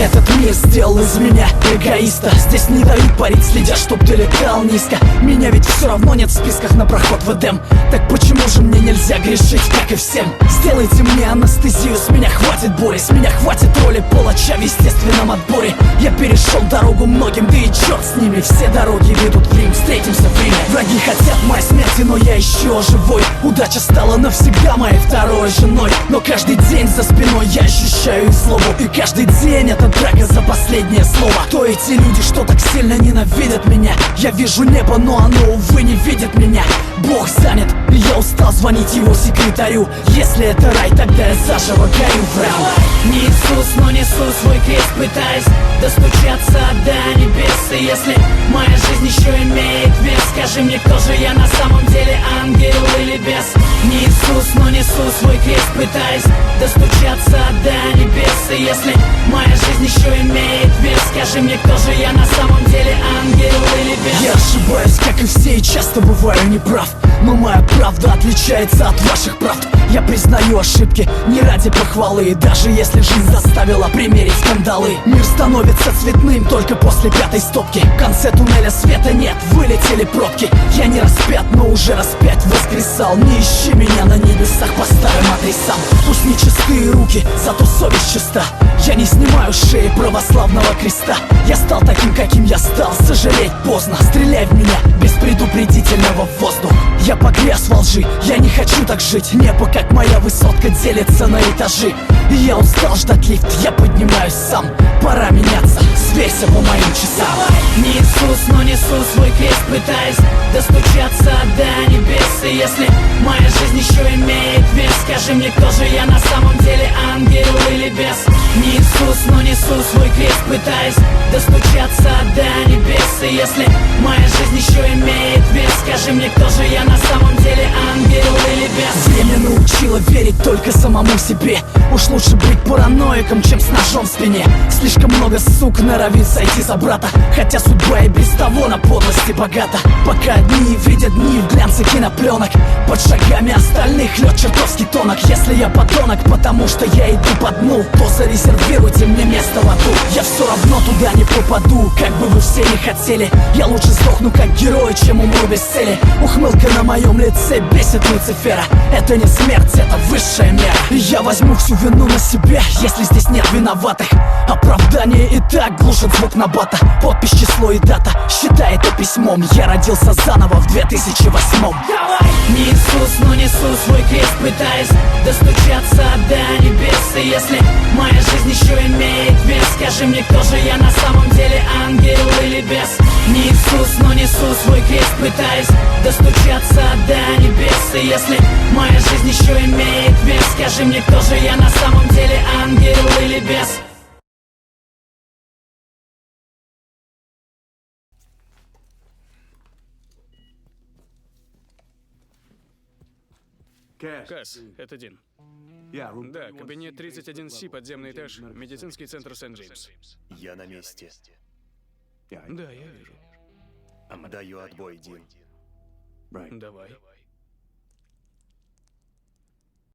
Этот мир сделал из меня эгоиста. Здесь не дают парить, следя, чтоб ты летал низко. Меня ведь все равно нет в списках на проход в Эдем. Так почему же мне нельзя грешить, как и всем? Сделайте мне анестезию, с меня хватит боли. С меня хватит роли палача в естественном отборе. Я перешел дорогу многим, да и черт с ними. Все дороги ведут в Рим, встретимся в Риме. Враги хотят моей смерти, но я еще живой. Удача стала навсегда моей второй женой. Но каждый день за спиной я ощущаю их злобу. И каждый день это драка за последнее слово. Кто эти люди, что так сильно ненавидят меня? Я вижу небо, но оно, увы, не видит меня. Бог занят, и я устал звонить его секретарю. Если это рай, тогда я заживо горю в раю. Не Иисус, но несу свой крест, пытаясь достучаться до небес. И если моя жизнь еще имеет вес, скажи мне, кто же я на самом деле, ангел или бес? Не Иисус, но несу свой крест, пытаясь достучаться до небес. И если моя жизнь еще имеет вес, скажи мне, кто же я на самом деле, ангел или бес? Я ошибаюсь, как и все, и часто бываю неправ. Но моя правда отличается от ваших правд. Я признаю ошибки не ради похвалы. И даже если жизнь заставила примерить скандалы, мир становится цветным только после пятой стопки. В конце туннеля света нет, вылетели пробки. Я не распят, но уже распять воскресал. Не ищи меня на небесах по старым адресам. Пусть не чистые руки, зато совесть чиста. Я не снимаю с шеи православного креста. Я стал таким, каким я стал, сожалеть поздно. Стреляй в меня без предупредительного в воздух. Я погряз во лжи, я не хочу так жить. Небо, как моя высотка, делится на этажи. И я устал ждать лифт, я поднимаюсь сам. Пора меняться, сверься по моим часам. Не Иисус, но несу свой крест, пытаясь достучаться до небес. И если моя жизнь еще имеет вес, скажи мне, кто же я на самом деле, ангел или бес? Не Иисус, но несу свой крест, пытаясь достучаться до небес. И если моя жизнь еще имеет вес, скажи мне, кто же я на самом деле, ангел или бес? Время научило верить только самому себе. Уж лучше быть параноиком, чем с ножом в спине. Слишком много сук норовит сойти за брата, хотя судьба и без того на подлости богата. Пока одни видят дни в глянце кинопленок, под шагами остальных лед чертовски тонок. Если я подонок, потому что я иду по дну, то зарезервируйте мне место в аду. Я все равно туда не попаду, как бы вы все не хотели. Я лучше сдохну как герой, чем умру без цели. Ухмылка на моем лице бесит Люцифера. Это не смерть, это высшая мера. И я возьму всю вину на себя, если здесь нет виноватых. Оправдание и так глушит звук набата. Подпись, число и дата, считай это письмом. Я родился заново в 2008. Не Иисус, но несу свой крест, пытаясь достучаться до небес. И если моя жизнь еще имеет вес, скажи мне, кто же я на самом деле, ангел или бес? Не Иисус, но несу свой крест, пытаясь достучаться до небес. И если моя жизнь еще имеет вес, скажи мне, кто же я на самом деле, ангел или бес? Касс, это Дин. Да, кабинет 31С, подземный этаж, медицинский центр Сент-Джеймс. Я на месте. Да, я вижу. Даю отбой, Дин. Давай.